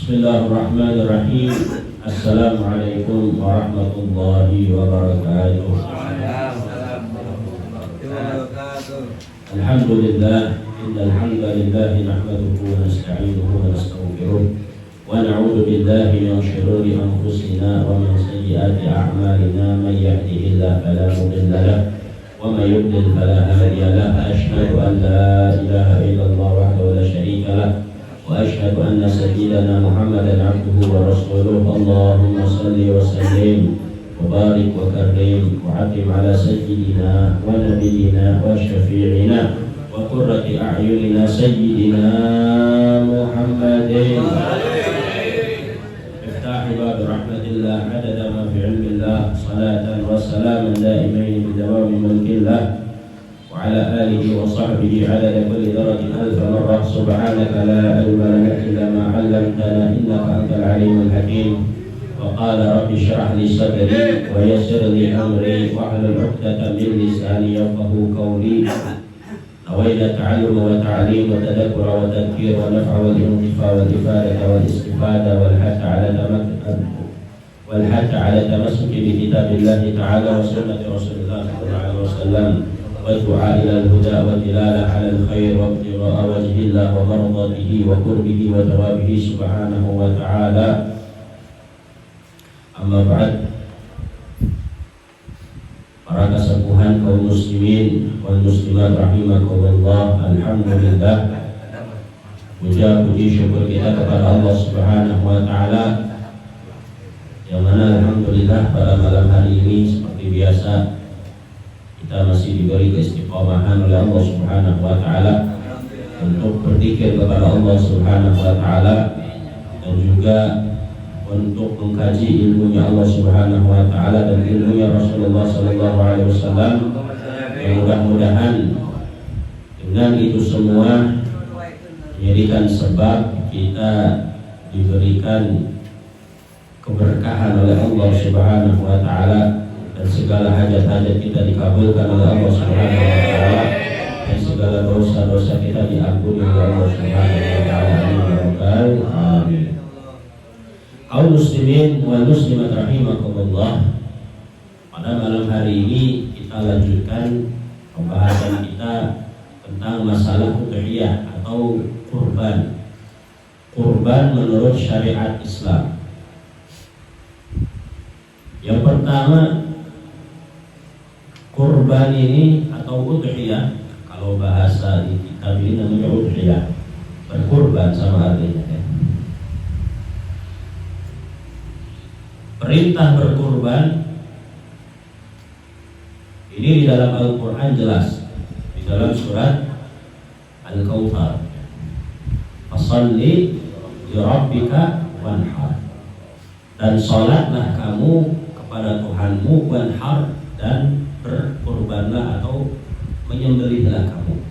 Bismillahirrahmanirrahim. Assalamualaikum warahmatullahi wabarakatuh. Alhamdulillah, innal hamdalillah nahmaduhu wa nasta'inuhu wa nastaghfiruh wa na'udzu billahi min shururi anfusina wa min sayyiati a'malina. Man yahdihillahu fala mudilla lahu wa man yudlil fala hadiya lahu. Asyhadu an la ilaha illallah wahdahu la syarika lahu wa asyhadu anna sayyidana Muhammadan abduhu wa rasuluh. Allahumma salli wa sallim wa barik wa karim wa atim ala sayyidina wa nabiyyina wa syafi'ina wa qurrati a'yunina sayyidina Muhammadin. Iftah bab rahmatillah adada ma fi ilmillah, salatan wa salaman daimain bi dawami mulkillah وعلى آله وصحبه عدد كل درجة ألف مرة. سبحانك لا علم لنا إلا ما علمتنا إنك أنت العليم الحكيم. وقال رب اشرح لي صدري ويسر لي أمري واحلل عقدة من لساني يفقهوا قولي. نوينا التعلم والتعليم وتذكر وتذكير ونفع والانتفاع والإفادة والاستفادة والحث على التمسك بكتاب الله تعالى وسنة رسول الله صلى الله عليه وسلم والدعاء إلى الهدى والدلالة على الخير وابتغاء وجه الله ومرضاته وقربه وثوابه سبحانه وتعالى. Amma ba'd. Para kesepuhan kaum muslimin wal muslimat rahimakumullah, alhamdulillah, puji syukur kita kepada Allah Subhanahu wa taala, yang mana alhamdulillah pada malam hari ini seperti biasa kita masih diberi keistiqomahan oleh Allah Subhanahu wa taala untuk berzikir kepada Allah Subhanahu wa taala dan juga untuk mengkaji ilmunya Allah Subhanahu wa taala dan ilmunya Rasulullah sallallahu alaihi wasallam. Mudah-mudahan dengan itu semua menjadikan sebab kita diberikan keberkahan oleh Allah Subhanahu wa taala dan segala hajat-hajat kita dikabulkan oleh Allah Subhanahu wa taala dan segala dosa-dosa kita diampuni oleh Allah Subhanahu wa taala. Amin. Kaum muslimin wal muslimat rahimakumullah, pada malam hari ini kita lanjutkan pembahasan kita tentang masalah udhiyah atau kurban. Kurban menurut syariat Islam. Yang pertama, kurban ini atau udhiyah, kalau bahasa di kitab ini namanya udhiyah, berkurban sama artinya ya. Perintah berkurban ini di dalam Al-Quran jelas, di dalam surat Al-Kautsar, fasholli li rabbika wanhar, dan sholatlah kamu kepada Tuhanmu, wanhar, dan berkurbanlah atau menyembelihlah kamu.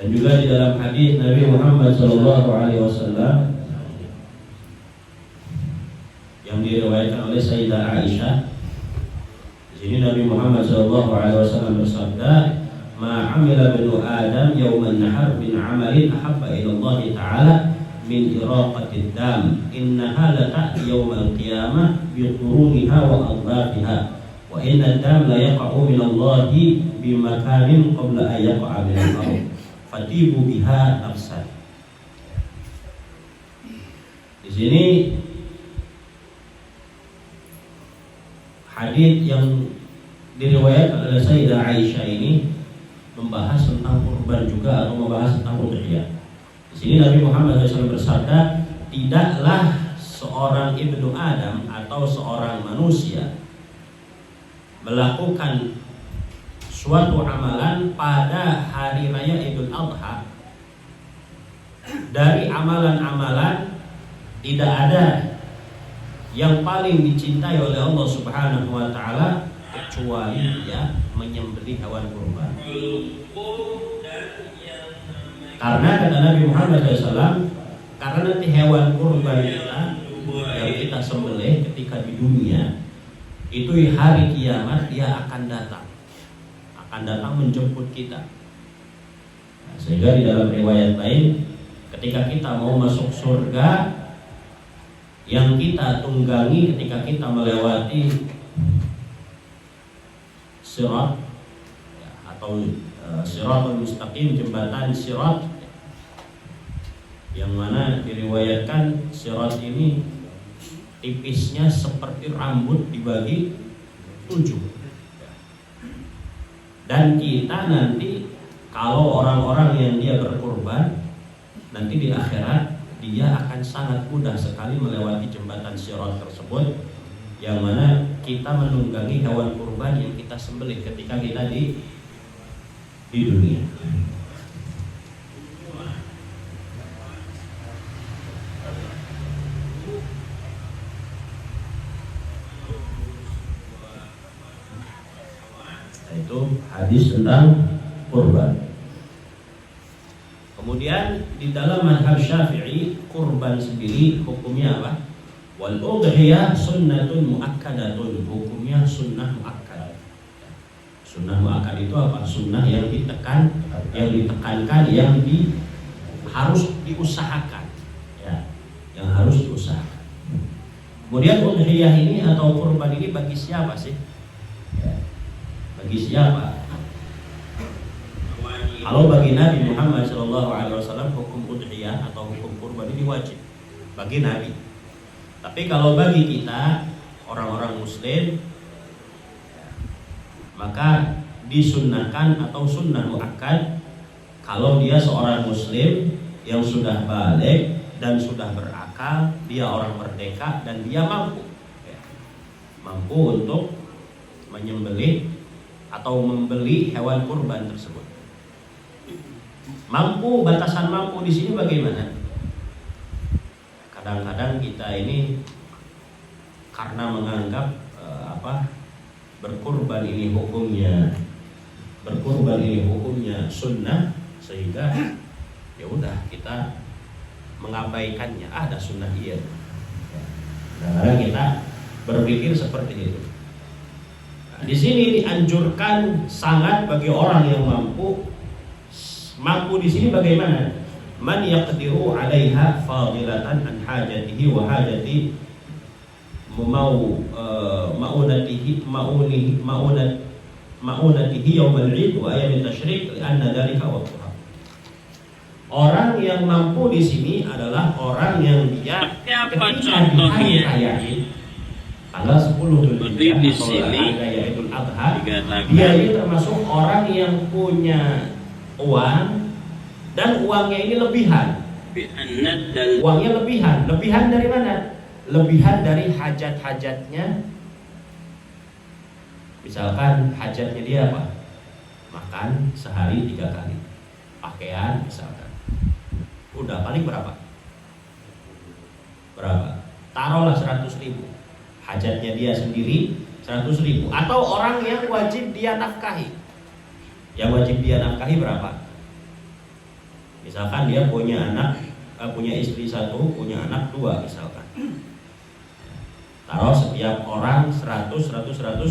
Dan juga di dalam hadis Nabi Muhammad SAW yang diriwayatkan oleh Sayyidah Aisyah, di sini Nabi Muhammad SAW bersabda, "Ma 'amila banu Adam yawman nahar min 'amalin ahabba ila Allah Ta'ala min iraqatid dam, innaha la ta'ti yawmal qiyamah bi quruniha wa adlafiha, wa inna ad-dam la yaqa'u min Allah bi makanin qabla an yaqa'a min al-ardh. Fatibu biha nafsan." Di sini hadis yang diriwayatkan oleh Sayyidah Aisyah ini membahas tentang kurban juga atau membahas tentang udhiyah. Di sini Nabi Muhammad SAW bersabda, tidaklah seorang ibnu Adam atau seorang manusia melakukan suatu amalan pada hari raya Idul Adha, dari amalan-amalan tidak ada yang paling dicintai oleh Allah Subhanahu wa taala kecuali dia menyembelih hewan kurban. Karena kata Nabi Muhammad SAW, karena nanti hewan kurban kita yang kita sembelih ketika di dunia itu hari kiamat dia akan datang menjemput kita. Nah, sehingga di dalam riwayat lain, ketika kita mau masuk surga, yang kita tunggangi ketika kita melewati sirat atau siratul mustaqim, jembatan sirat, yang mana diriwayatkan sirat ini tipisnya seperti rambut dibagi 7. Dan kita nanti, kalau orang-orang yang dia berkorban, nanti di akhirat dia akan sangat mudah sekali melewati jembatan sirat tersebut, yang mana kita menunggangi hewan kurban yang kita sembelih ketika kita di dunia. Itu hadis tentang kurban. Kemudian di dalam mazhab Syafi'i, kurban sendiri hukumnya apa? Wal udhiyah sunnatun muakkadatun, hukumnya sunnah muakkad. Sunnah muakkad itu apa? Sunnah yang ditekankan, yang harus diusahakan, ya, yang harus diusahakan. Kemudian udhiyah ini atau kurban ini bagi siapa sih? Ya, bagi siapa? Kalau bagi Nabi Muhammad SAW hukum udhiyah atau hukum kurban ini wajib bagi Nabi. Tapi kalau bagi kita orang-orang Muslim, maka disunnahkan atau sunnah muakkad kalau dia seorang Muslim yang sudah balik dan sudah berakal, dia orang merdeka dan dia mampu untuk menyembelih atau membeli hewan kurban tersebut. Mampu, batasan mampu di sini bagaimana? Kadang-kadang kita ini karena menganggap berkurban ini hukumnya sunnah, sehingga ya udah kita mengabaikannya. Ada sunnah iya. Kadang-kadang kita berpikir seperti itu. Nah, di sini dianjurkan sangat bagi orang yang mampu di sini bagaimana? Man yaqdiru 'alaiha fadilatan an hajatihi wa hajati ma'unatihi yawmal 'id wa ayyam tasyrik li'anna dzalika waqtuha. Orang yang mampu di sini adalah orang yang dia ketika di hari raya Id tanggal 10 Dzulhijjah atau hari Idul Adha, dia ini termasuk orang yang punya uang dan uangnya ini lebihan. Uangnya lebihan. Lebihan dari mana? Lebihan dari hajat-hajatnya. Misalkan hajatnya dia apa? Makan sehari 3 kali. Pakaian misalkan. Udah paling berapa? Taruhlah 100.000. Hajatnya dia sendiri 100.000. Atau orang yang wajib dia nafkahi. Yang wajib dia nafkahi berapa? Misalkan dia punya istri 1, punya anak 2 misalkan. Taruh setiap orang 100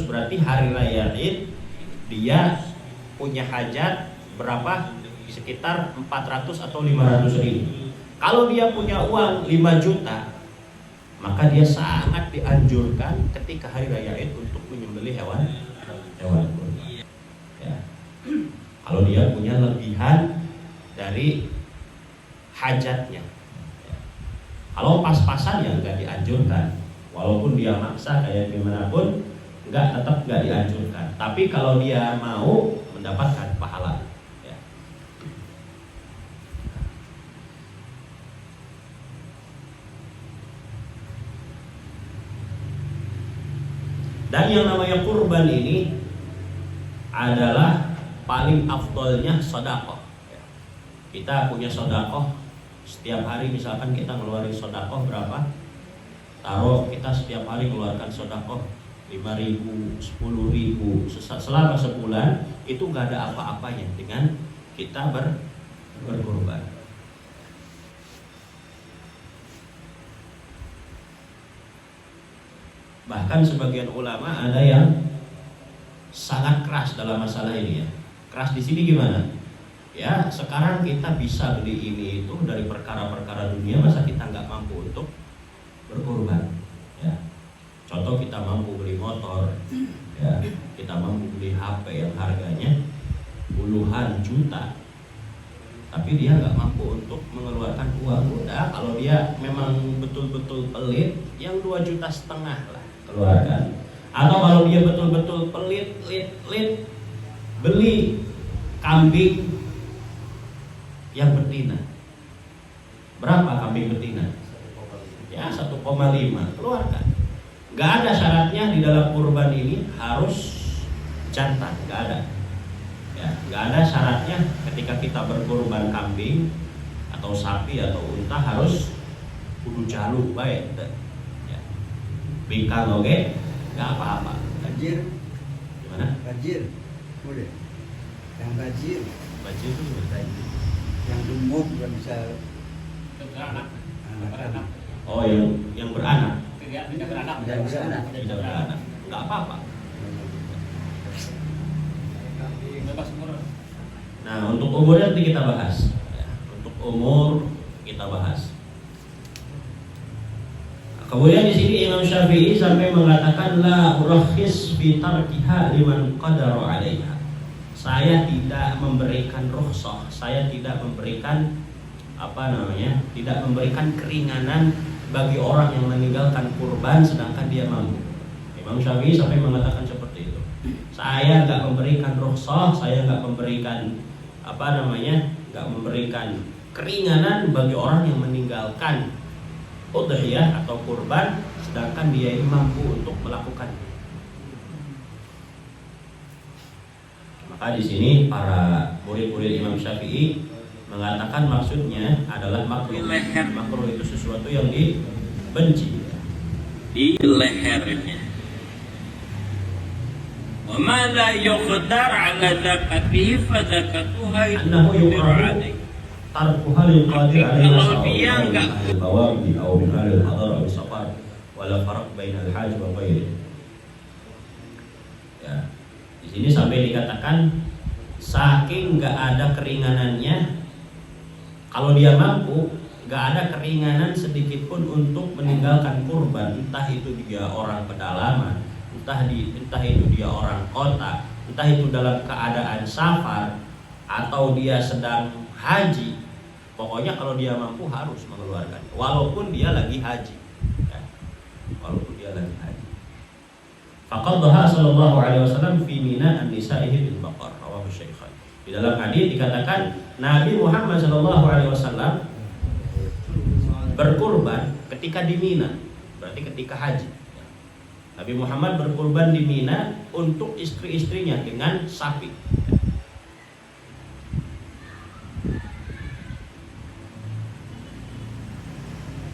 berarti hari raya Id dia punya hajat berapa? Sekitar 400 atau 500.000. Kalau dia punya uang 5 juta, maka dia sangat dianjurkan ketika hari raya Id untuk menyembelih hewan kurban. Ya. Kalau dia punya lebihan dari hajatnya, ya. Kalau pas-pasan ya nggak dianjurkan. Walaupun dia maksa kayak gimana pun, tetap nggak dianjurkan. Tapi kalau dia mau mendapatkan pahala, ya. Dan yang namanya kurban ini adalah paling afdolnya sedekah. Kita punya sedekah setiap hari, misalkan kita ngeluarin sedekah berapa? Taruh kita setiap hari mengeluarkan sedekah 5.000, 10.000 selama sebulan, itu nggak ada apa-apanya dengan kita berkurban. Bahkan sebagian ulama ada yang sangat keras dalam masalah ini ya. Keras di sini gimana? Ya sekarang kita bisa beli ini itu dari perkara-perkara dunia, masa kita nggak mampu untuk berkorban? Ya. Contoh kita mampu beli motor, ya, kita mampu beli HP yang harganya puluhan juta, tapi dia nggak mampu untuk mengeluarkan uang. Udah, kalau dia memang betul-betul pelit, yang 2,5 juta lah keluarkan. Atau kalau dia betul-betul pelit, beli kambing yang betina. Berapa kambing betina? Ya 1,5, keluarkan. Gak ada syaratnya di dalam kurban ini harus jantan, gak ada. Ya, gak ada syaratnya ketika kita berkurban kambing atau sapi atau unta harus kudu jalu baik. Ya. Bingkang oke, gak apa-apa. Banjir. Gimana? Banjir. Boleh. Yang banjir. Banjir itu banjir. Yang gemuk nggak bisa. Beranak. Anak. Oh, yang beranak. Tidak beranak. Tidak beranak. Tidak beranak. Nggak apa-apa. Bebas umur. Nah, untuk umurnya nanti kita bahas. Ya, untuk umur kita bahas. Kemudian di sini Imam Syafi'i sampai mengatakan la urakhis fi tarkiha liman qadara 'alaiha. Saya tidak memberikan rukhsah, saya tidak memberikan tidak memberikan keringanan bagi orang yang meninggalkan kurban sedangkan dia mampu. Imam Syafi'i sampai mengatakan seperti itu. Saya nggak memberikan rukhsah, saya nggak memberikan nggak memberikan keringanan bagi orang yang meninggalkan udhiyah atau kurban sedangkan dia ini mampu untuk melakukannya. Maka di sini para murid-murid Imam Syafi'i mengatakan maksudnya adalah makruh. Makruh itu sesuatu yang dibenci di lehernya. Wa ma la yuqdar 'ala zakatihi fa zakatuha annahu yuqrabu tarkuha lil qadir 'alaiha Kalau dia enggak bawami aw min al hadar aw safar wala farq bainal hajj wa ghairi. Ya. Di sini sampai dikatakan saking enggak ada keringanannya, kalau dia mampu enggak ada keringanan sedikit pun untuk meninggalkan kurban, entah itu dia orang pedalaman, entah itu dia orang kota, entah itu dalam keadaan safar atau dia sedang haji. Pokoknya kalau dia mampu harus mengeluarkan, walaupun dia lagi haji, ya. Walaupun dia lagi haji. Faqadha sallallahu alaihi wasallam fi Mina an-nisa'ihi bil baqar, rawahu Syaikhan. Di dalam hadis dikatakan Nabi Muhammad sallallahu alaihi wasallam berkurban ketika di Mina, berarti ketika haji. Nabi Muhammad berkurban di Mina untuk istri-istrinya dengan sapi.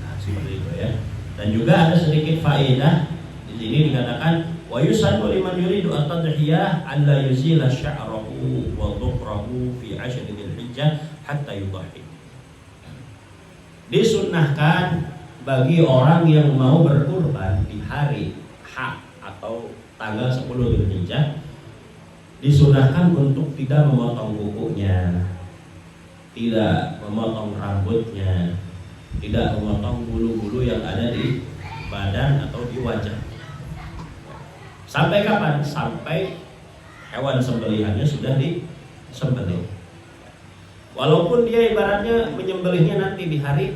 Nah, seperti itu ya. Dan juga ada sedikit faedah di sini dikatakan wa yusannu liman yuridu at-tadhiyah an la yuzila sya'rahu wa dhukrahu fi 'ashri dzulhijjah hatta yudhhi. Disunnahkan bagi orang yang mau berkurban di hari H atau tanggal 10 Dzulhijjah, disunahkan untuk tidak memotong kukunya, tidak memotong rambutnya, tidak memotong bulu-bulu yang ada di badan atau di wajah. Sampai kapan? Sampai hewan sembelihannya sudah disembelih. Walaupun dia ibaratnya menyembelihnya nanti di hari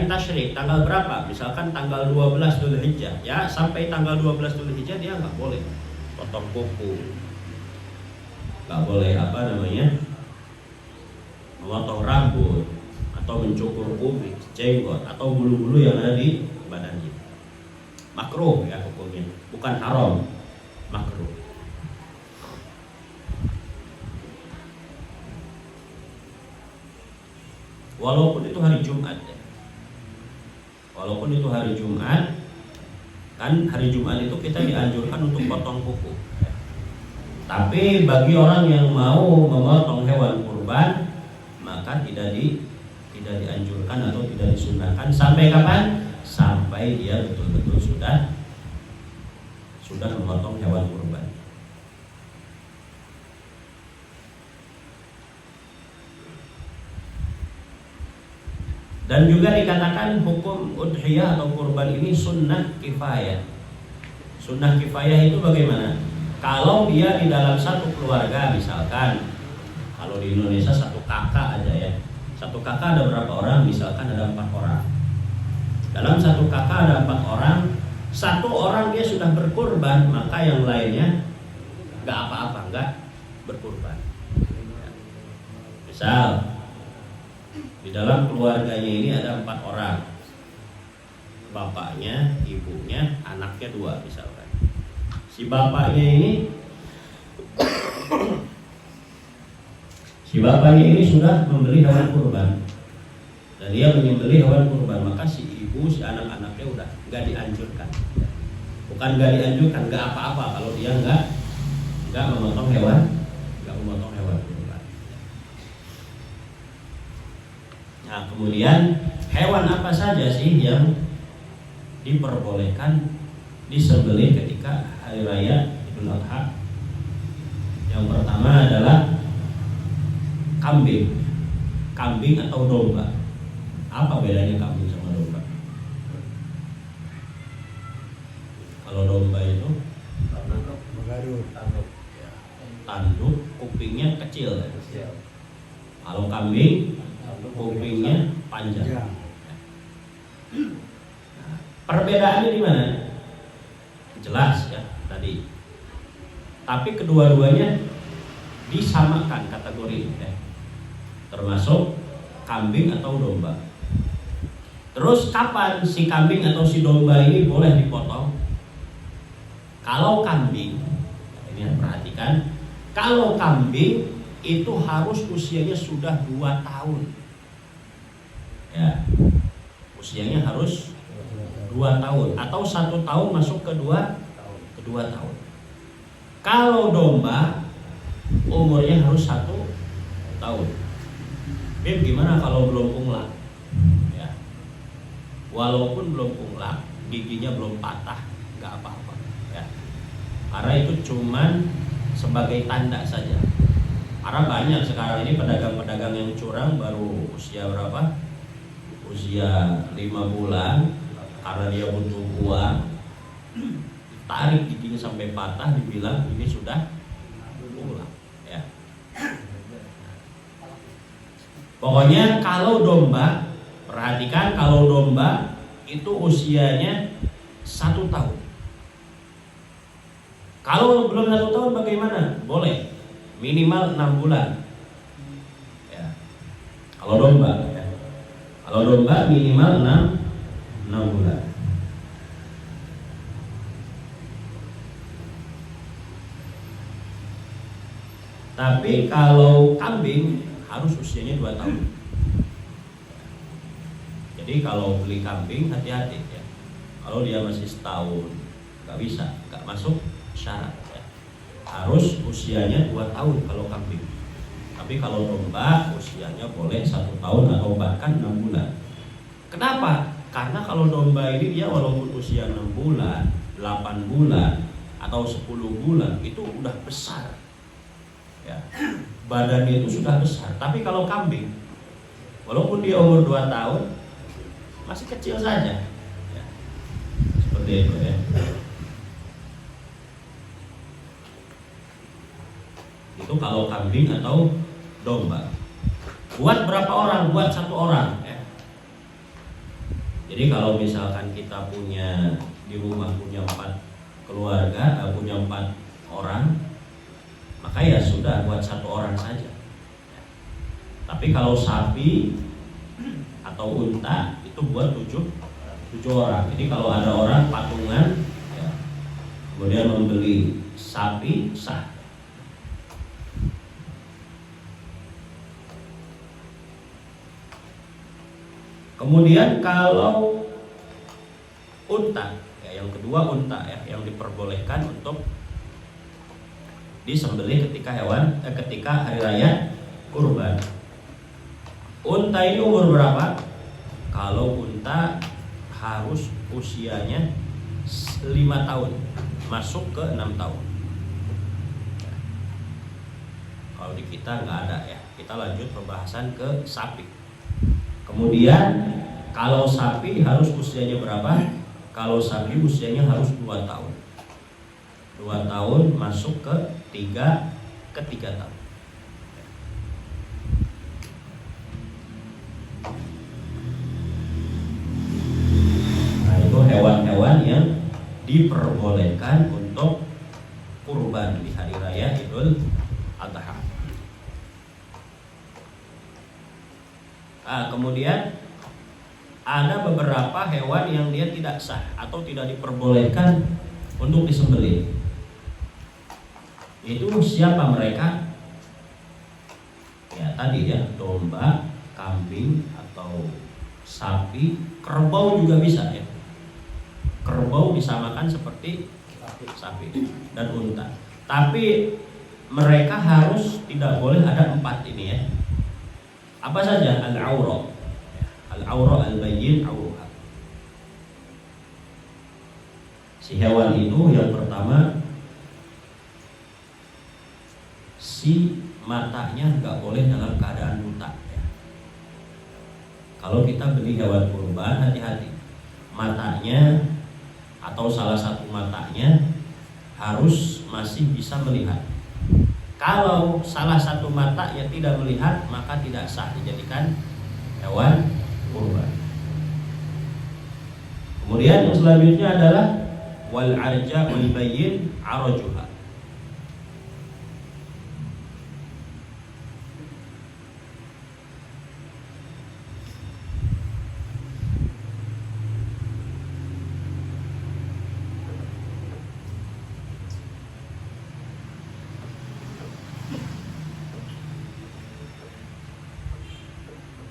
tasyrik, tanggal berapa? Misalkan tanggal 12 Dzulhijjah, ya sampai tanggal 12 Dzulhijjah dia nggak boleh potong kuku, nggak boleh memotong rambut atau mencukur kubis, jenggot atau bulu-bulu yang ada di badannya. Makruh ya hukumnya, bukan haram, makruh. Walaupun itu hari Jumat ya. Walaupun itu hari Jumat, kan hari Jumat itu kita dianjurkan untuk potong kuku. Tapi bagi orang yang mau memotong hewan kurban, maka tidak dianjurkan atau tidak disunahkan sampai kapan? Sampai dia betul-betul sudah sudah memotong hewan kurban. Dan juga dikatakan hukum udhiyah atau kurban ini sunnah kifayah. Sunnah kifayah itu bagaimana? Kalau dia di dalam satu keluarga, misalkan kalau di Indonesia satu kakak aja ya, satu kakak ada berapa orang? Misalkan ada 4 orang. Dalam satu kakak ada 4 orang, satu orang dia sudah berkurban, maka yang lainnya nggak apa-apa, nggak berkurban. Misal di dalam keluarganya ini ada 4 orang, bapaknya, ibunya, anaknya 2 misalkan. Si bapaknya ini sudah membeli hewan kurban dan dia menyembelih hewan kurban, maka si ibu, si anak-anaknya udah nggak dianjurkan. Bukan nggak dianjurkan, nggak apa-apa kalau dia nggak memotong hewan kurban. Nah, kemudian hewan apa saja sih yang diperbolehkan disembelih ketika hari raya Idul Adha? Yang pertama adalah kambing atau domba. Apa bedanya kambing sama domba? Kalau domba itu tanduk, kupingnya kecil. Kalau kambing kupingnya panjang. Perbedaannya di mana? Jelas ya tadi. Tapi kedua-duanya disamakan kategori ya. Termasuk kambing atau domba. Terus kapan si kambing atau si domba ini boleh dipotong? Kalau kambing, ini perhatikan, kalau kambing itu harus usianya sudah 2 tahun. Ya, usianya harus 2 tahun atau 1 tahun masuk ke 2 tahun. Kalau domba umurnya harus 1 tahun. Beb, gimana kalau belum unglah? Ya. Walaupun belum unglah, giginya belum patah, nggak apa-apa. Ya. Karena itu cuman sebagai tanda saja. Karena banyak sekarang ini pedagang-pedagang yang curang baru usia berapa? Usia 5 bulan, karena dia butuh uang, tarik giginya sampai patah, dibilang ini sudah pulang ya. Pokoknya kalau domba, perhatikan, kalau domba itu usianya 1 tahun. Kalau belum 1 tahun bagaimana? Boleh minimal 6 bulan ya. Kalau domba ya. Kalau domba minimal 6 bulan. Tapi kalau kambing harus usianya 2 tahun. Jadi kalau beli kambing hati-hati ya. Kalau dia masih setahun nggak bisa, nggak masuk syarat ya. Harus usianya 2 tahun kalau kambing. Tapi kalau domba usianya boleh 1 tahun atau bahkan 6 bulan. Kenapa? Karena kalau domba ini dia walaupun usia 6 bulan, 8 bulan atau 10 bulan itu udah besar ya. Badannya itu sudah besar. Tapi kalau kambing walaupun dia umur 2 tahun masih kecil saja ya. Seperti itu ya. Itu kalau kambing atau domba. Buat berapa orang? Buat 1 orang ya. Jadi kalau misalkan kita punya di rumah punya 4 keluarga, punya 4 orang, maka ya sudah buat 1 orang saja. Tapi kalau sapi atau unta itu buat 7 orang. Jadi kalau ada orang patungan ya, kemudian membeli sapi sah. Kemudian kalau unta, ya, yang kedua unta ya, yang diperbolehkan untuk disembelih ketika ketika hari raya kurban. Unta ini umur berapa? Kalau unta harus usianya 5 tahun. masuk ke 6 tahun. Kalau di kita nggak ada ya. Kita lanjut pembahasan ke sapi. Kemudian kalau sapi harus usianya berapa? Kalau sapi usianya harus 2 tahun. 2 tahun masuk ke 3 tahun. Nah, itu hewan-hewan yang diperbolehkan untuk kurban di hari raya Idul Adha. Nah, kemudian ada beberapa hewan yang dia tidak sah atau tidak diperbolehkan untuk disembelih. Itu siapa mereka? Ya tadi ya, domba, kambing atau sapi, kerbau juga bisa ya. Kerbau disamakan seperti sapi dan unta. Tapi mereka harus tidak boleh ada 4 ini ya. Apa saja? Al-aura, al-aura al-bayyin auruha. Si hewan itu yang pertama, si matanya nggak boleh dalam keadaan buta ya. Kalau kita beli hewan kurban, hati-hati, matanya atau salah satu matanya harus masih bisa melihat. Kalau salah satu mata yang tidak melihat, maka tidak sah dijadikan hewan kurban. Kemudian yang selanjutnya adalah wal arja wal bayyin arajuha.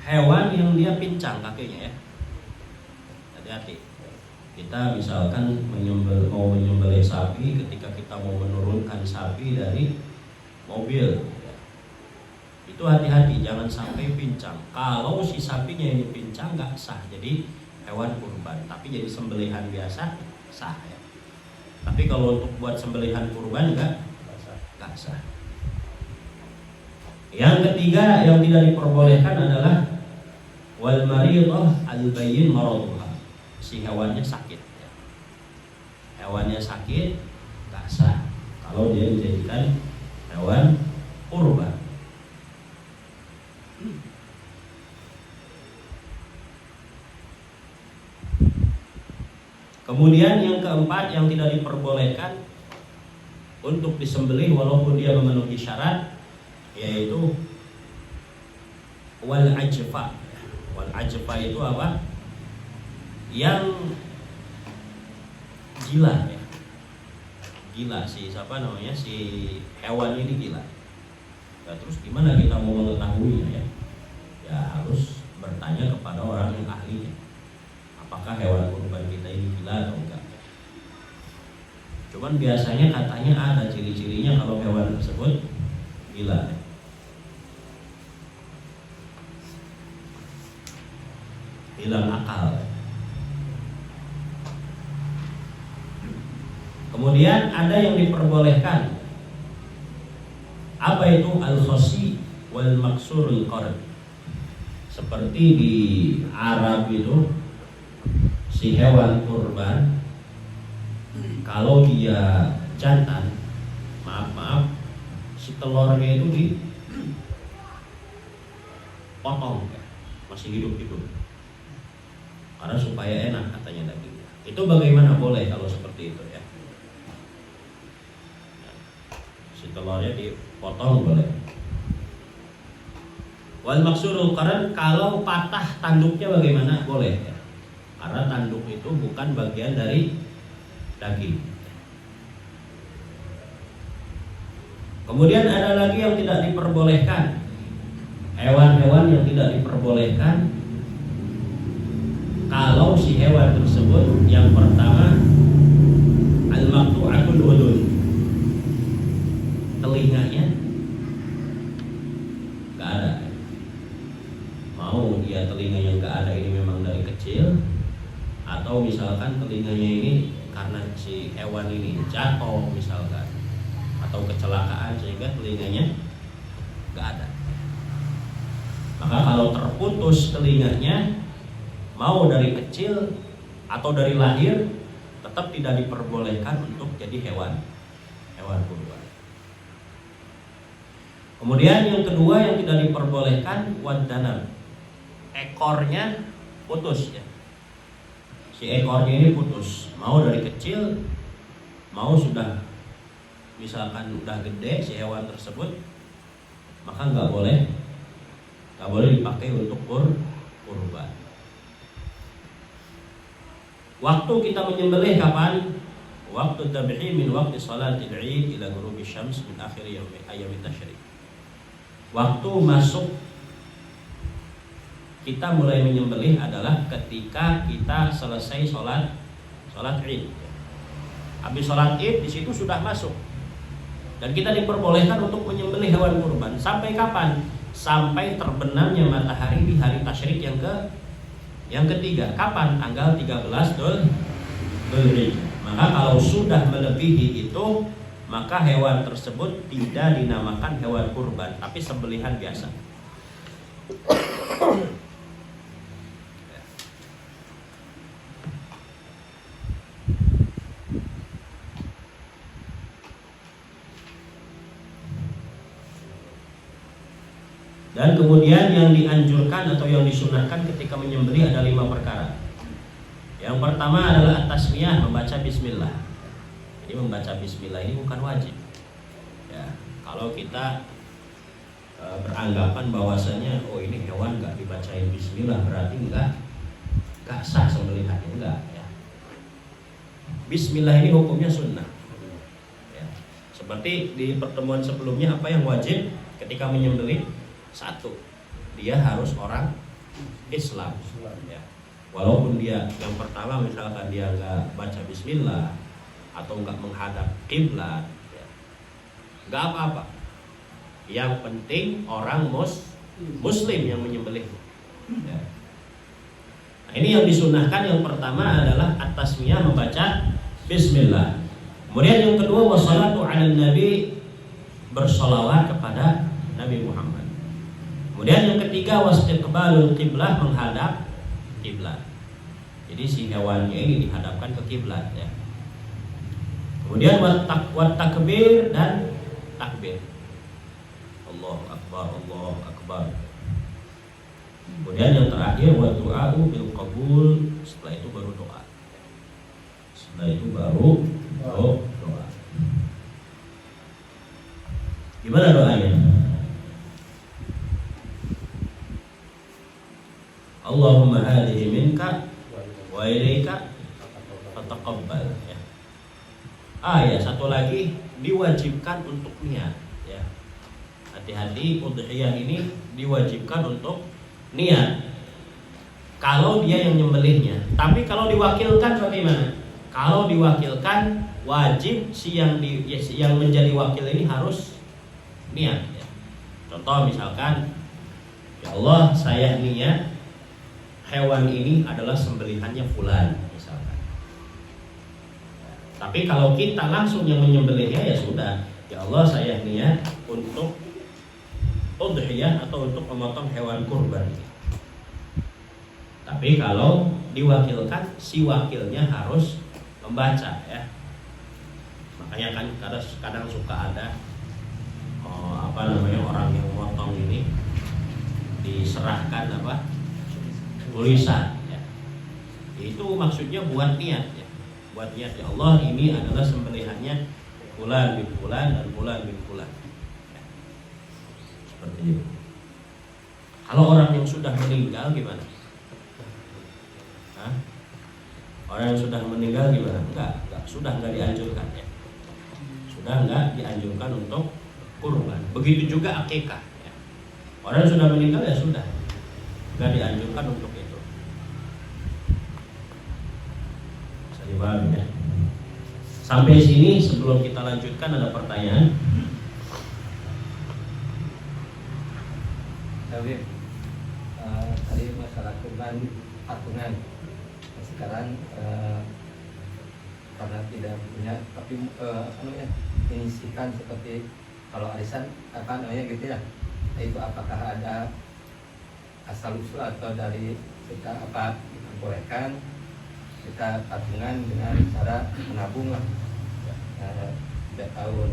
Hewan yang dia pincang kakinya ya. Hati-hati. Kita misalkan mau menyembelih sapi, ketika kita mau menurunkan sapi dari mobil ya. Itu hati-hati, jangan sampai pincang. Kalau si sapinya ini pincang nggak sah jadi hewan kurban, tapi jadi sembelihan biasa sah ya. Tapi kalau untuk buat sembelihan kurban nggak sah. Yang ketiga yang tidak diperbolehkan adalah wal maridah al-bayyin maraduha. Si hewannya sakit ya. Hewannya sakit nggak sah kalau dia dijadikan hewan kurban. Kemudian yang keempat yang tidak diperbolehkan untuk disembelih walaupun dia memenuhi syarat, yaitu wal ajfa. Wal ajfa itu apa? Yang gila ya. Gila si siapa namanya? Si hewan ini gila. Nah, terus gimana kita mau mengetahuinya ya? Ya harus bertanya kepada orang yang ahlinya. Apakah hewan kurban kita ini gila atau enggak? Cuman biasanya katanya ada ciri-cirinya kalau hewan tersebut gila. Hilang akal. Kemudian ada yang diperbolehkan. Apa itu al-khasi wal maksurul qarn? Seperti di Arab itu si hewan kurban kalau dia jantan, maaf, si telurnya itu dipotong ya, masih hidup-hidup. Karena supaya enak katanya dagingnya. Itu bagaimana boleh kalau seperti itu ya? Si telurnya dipotong boleh. Wal maksurul qarn, kalau patah tanduknya bagaimana? Boleh ya. Karena tanduk itu bukan bagian dari daging. Kemudian ada lagi yang tidak diperbolehkan. Hewan-hewan yang tidak diperbolehkan kalau si hewan tersebut yang pertama al-maqtu'atul udhun, telinganya nggak ada. Mau dia telinganya nggak ada ini memang dari kecil, atau misalkan telinganya ini karena si hewan ini jatuh misalkan atau kecelakaan sehingga telinganya nggak ada. Maka kalau terputus telinganya, mau dari kecil atau dari lahir, tetap tidak diperbolehkan untuk jadi hewan kurban. Kemudian yang kedua yang tidak diperbolehkan wadanam, ekornya putus ya. Si ekornya ini putus, mau dari kecil, mau sudah misalkan udah gede si hewan tersebut, maka nggak boleh dipakai untuk kurban. Waktu kita menyembelih kapan? Waktu tabhi min waktu salatil Id ila ghurubi syams min akhir ayyam tasyrik. Waktu masuk kita mulai menyembelih adalah ketika kita selesai sholat Id. Habis sholat Id di situ sudah masuk. Dan kita diperbolehkan untuk menyembelih hewan kurban sampai kapan? Sampai terbenamnya matahari di hari tasyrik yang ketiga. Kapan? Tanggal 13 Dzulhijjah. Maka kalau sudah melebihi itu, maka hewan tersebut tidak dinamakan hewan kurban, tapi sembelihan biasa. Dan kemudian yang dianjurkan atau yang disunahkan ketika menyembelih ada 5 perkara. Yang pertama adalah at-tasmiyah, membaca bismillah. Jadi membaca bismillah ini bukan wajib. Ya, kalau kita beranggapan bahwasanya oh ini hewan nggak dibacain bismillah berarti nggak sah sembelihannya, enggak ya. Bismillah ini hukumnya sunnah. Ya. Seperti di pertemuan sebelumnya, apa yang wajib ketika menyembelih? 1, dia harus orang Islam ya. Walaupun dia yang pertama misalkan dia nggak baca bismillah atau nggak menghadap kiblat ya, nggak apa-apa. Yang penting orang muslim yang menyembelih ya. Nah, ini yang disunahkan yang pertama adalah at-tasmiyah, membaca bismillah. Kemudian yang kedua wassalatu ala nabi, bersolawat kepada Nabi Muhammad. Kemudian yang ketiga wastiqbalul qiblah, menghadap kiblat. Jadi si hewannya ini dihadapkan ke kiblat ya. Kemudian wat takbir dan takbir. Allahu akbar, Allahu akbar. Kemudian yang terakhir wa du'a'u bil qabul, setelah itu baru doa. Setelah itu baru doa. Gimana doanya? Allahumma hadhihi minka wa ilaika fataqabbal ya. Ya, satu lagi diwajibkan untuk niat ya. Hati-hati, udhiyah ini diwajibkan untuk niat. Kalau dia yang nyembelihnya. Tapi kalau diwakilkan bagaimana? Kalau diwakilkan wajib si yang menjadi wakil ini harus niat ya. Contoh misalkan, ya Allah saya niat hewan ini adalah sembelihannya fulan misalkan. Tapi kalau kita langsung yang menyembelihnya ya sudah, ya Allah saya niat untuk udhiyah atau untuk memotong hewan kurban. Tapi kalau diwakilkan, si wakilnya harus membaca ya. Makanya kan kadang suka ada orang yang memotong ini diserahkan tulisan ya. Itu maksudnya buat niat ya. Buat niat, ya Allah ini adalah sembelihannya fulan bin fulan dan fulan bin fulan ya. Seperti itu. Kalau orang yang sudah meninggal gimana? Orang yang sudah meninggal gimana? Sudah enggak dianjurkan ya. Sudah enggak dianjurkan untuk kurban. Begitu juga akikah ya. Orang yang sudah meninggal ya sudah enggak dianjurkan untuk itu. Bisa dipahami ya. Sampai sini sebelum kita lanjutkan ada pertanyaan. Habib, tadi masalah kurban patungan. Sekarang karena tidak punya, tapi menyisikan seperti kalau arisan apa namanya gitu ya. Itu apakah ada asal usul atau dari kita apa kita bolehkan kita patungan dengan cara menabung lah, tidak tahu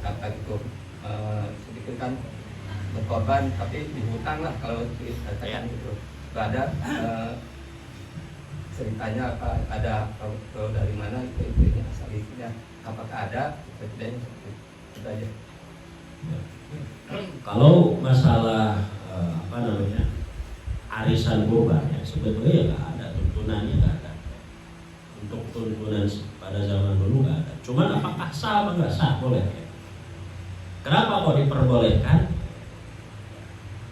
apa gitu, sedikit kan berkorban tapi dihutang lah kalau dikatakan gitu. Gak ada ceritanya apa ada kalau dari mana itu asal isinya apakah ada tidak itu aja. Kalau masalah apa namanya arisan kurban ya sebetulnya ya nggak ada tuntunannya, nggak ada. Untuk tuntunan pada zaman dulu nggak ada. Cuman apakah sah apa nggak sah, boleh ya. Kenapa kok diperbolehkan?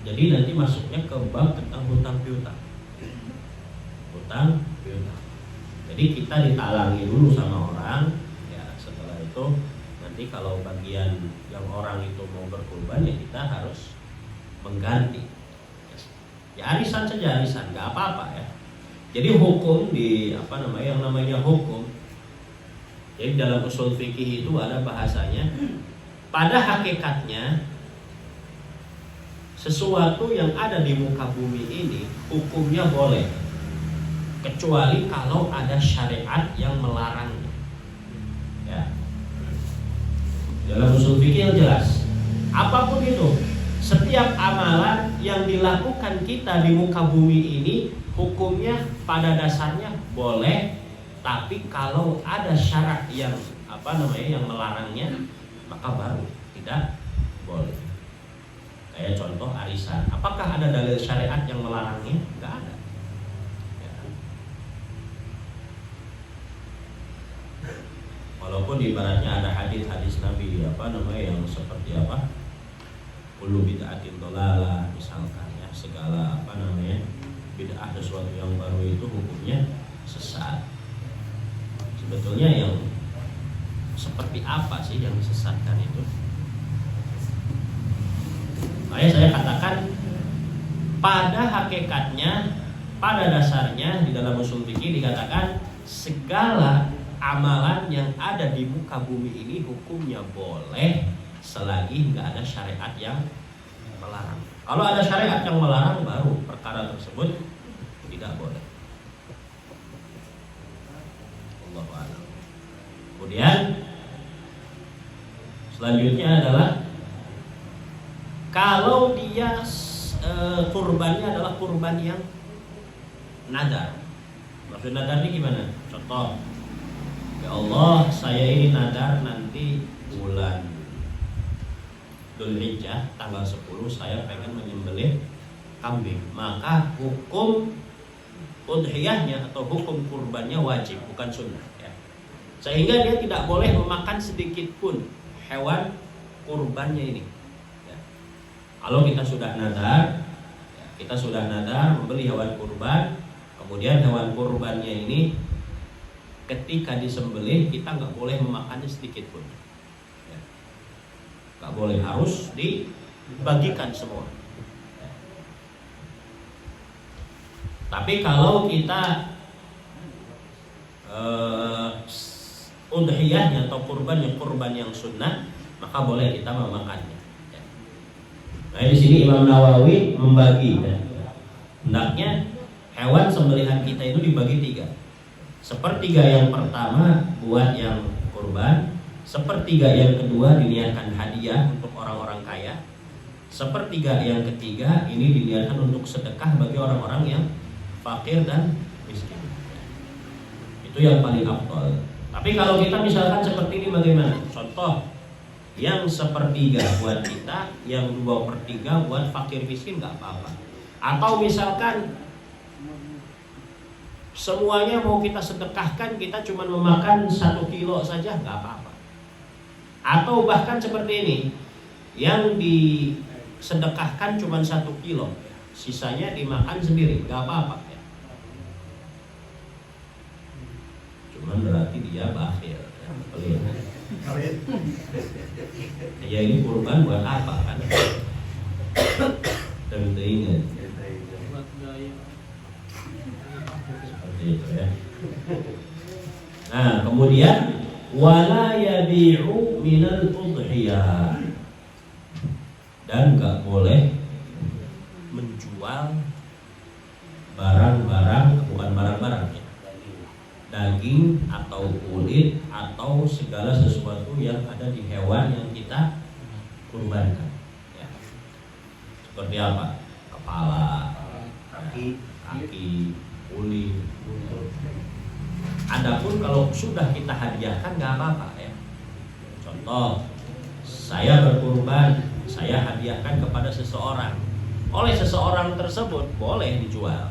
Jadi nanti masuknya ke bab tentang hutang piutang. Hutang piutang. Jadi kita ditalangi dulu sama orang, ya setelah itu nanti kalau bagian yang orang itu mau berkurban ya kita harus mengganti. Ya arisan saja arisan, nggak apa-apa ya. Jadi hukum di apa namanya yang namanya hukum. Jadi dalam usul fikih itu ada bahasanya. Pada hakikatnya sesuatu yang ada di muka bumi ini hukumnya boleh, kecuali kalau ada syariat yang melarangnya. Ya. Dalam usul fikih yang jelas, apapun itu, setiap amalan yang dilakukan kita di muka bumi ini hukumnya pada dasarnya boleh, tapi kalau ada syarat yang apa namanya yang melarangnya maka baru tidak boleh. Kayak contoh arisan, apakah ada dalil syariat yang melarangnya? Enggak ada. Ya. Walaupun ibaratnya ada hadis-hadis Nabi apa namanya yang seperti apa? Kullu bid'atin dhalalah misalkan ya, segala apa namanya bid'ah sesuatu yang baru itu hukumnya sesat. Sebetulnya yang seperti apa sih yang disesatkan itu? Makanya saya katakan pada hakikatnya, pada dasarnya di dalam usul fikih dikatakan segala amalan yang ada di muka bumi ini hukumnya boleh selagi nggak ada syariat yang melarang. Kalau ada syariat yang melarang baru perkara tersebut tidak boleh. Allahu a'lam. Kemudian selanjutnya adalah kalau dia kurbannya adalah kurban yang nadar. Maksud nadar ini gimana? Contoh, ya Allah, saya ini nadar nanti bulan Dzulhijjah tanggal 10 saya pengen menyembelih kambing. Maka hukum udhiyahnya atau hukum kurbannya wajib, bukan sunnah ya. Sehingga dia tidak boleh memakan sedikit pun hewan kurbannya ini. Kalau kita sudah nadar, kita sudah nadar membeli hewan kurban, kemudian hewan kurbannya ini ketika disembelih kita nggak boleh memakannya sedikit pun, nggak boleh, harus dibagikan semua. Tapi kalau kita udhiyahnya atau kurban yang sunnah, maka boleh kita memakannya. Nah di sini Imam Nawawi membagi ya. Hendaknya hewan sembelihan kita itu dibagi 3. Sepertiga yang pertama buat yang kurban, sepertiga yang kedua diniatkan hadiah untuk orang-orang kaya, sepertiga yang ketiga ini diniatkan untuk sedekah bagi orang-orang yang fakir dan miskin. Itu yang paling afdal. Tapi kalau kita misalkan seperti ini bagaimana? Contoh, yang sepertiga buat kita, yang 2/3 buat fakir miskin nggak apa-apa. Atau misalkan semuanya mau kita sedekahkan, kita cuma memakan 1 kilo saja nggak apa-apa. Atau bahkan seperti ini, yang disedekahkan cuma 1 kilo, sisanya dimakan sendiri, nggak apa-apa. Cuman berarti dia bakhil. Ya ini kurban buat apa kan? Tentu ingat seperti itu ya. Nah, kemudian wala yabi'u minal udhiyah, dan nggak boleh menjual barang-barang, bukan barang-barang ya, daging atau kulit atau segala sesuatu yang ada di hewan yang kita kurbankan ya. Seperti apa? Kepala, kaki, kulit. Adapun kalau sudah kita hadiahkan nggak apa-apa ya. Contoh, saya berkurban, saya hadiahkan kepada seseorang. Oleh seseorang tersebut boleh dijual.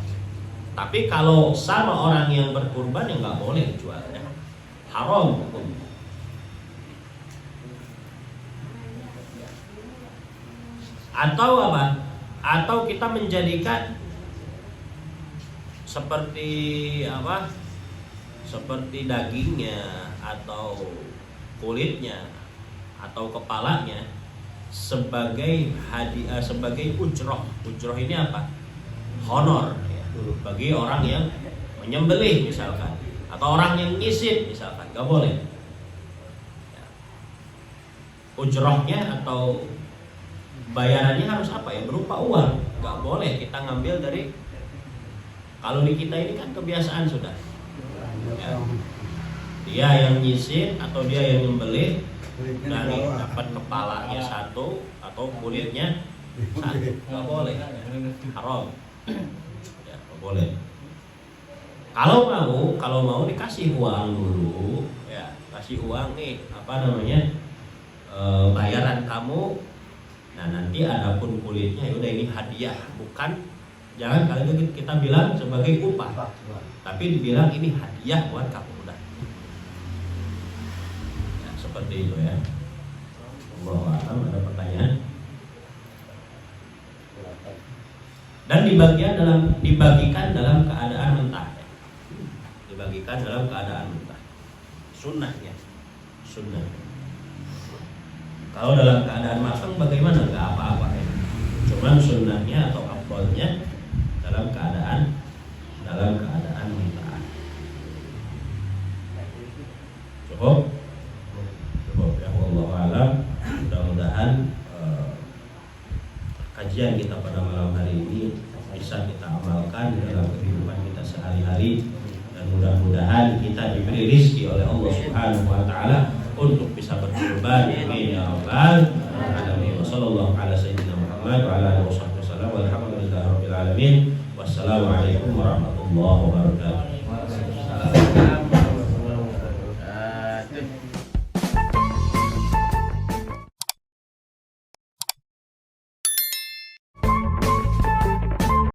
Tapi kalau sama orang yang berkurban ya nggak boleh dijual ya. Haram hukum. Atau apa? Atau kita menjadikan seperti apa? Seperti dagingnya atau kulitnya atau kepalanya sebagai hadiah, sebagai ujroh. Ujroh ini apa? Honor ya, bagi orang yang menyembelih misalkan, atau orang yang ngisip misalkan, nggak boleh ya. Ujrohnya atau bayarannya harus apa ya? Berupa uang. Nggak boleh kita ngambil dari, kalau di kita ini kan kebiasaan sudah ya. Dia yang nyisir atau dia yang nyembelih dari dapat kepalanya satu atau kulitnya satu, nggak boleh, haram ya, nggak boleh. Kalau mau dikasih uang dulu ya, kasih uang nih apa namanya, bayaran kamu. Nah nanti adapun kulitnya ya udah ini hadiah, bukan, jangan kali itu kita bilang sebagai upah, tapi dibilang ini hadiah buat kamu udah. Ya, seperti itu ya. Allahu a'lam. Ada pertanyaan? Dan dibagikan dalam keadaan mentah. Ya. Dibagikan dalam keadaan mentah. Sunnahnya. Kalau dalam keadaan matang bagaimana? Enggak apa-apa ya. Cuman sunnahnya atau afdalnya dalam keadaan mentah. Cukup ya, wallahu a'lam. Mudah-mudahan kajian kita pada malam hari ini bisa kita amalkan dalam kehidupan kita sehari-hari, dan mudah-mudahan kita diberi rezeki oleh Allah Subhanahu wa taala untuk bisa berkorban. Amin ya rabbal alamin. Wassallallahu ala sayyidina Muhammad wa ala alihi wasallam. Walhamdulillahirabbil alamin. Wassalamualaikum warahmatullahi wabarakatuh.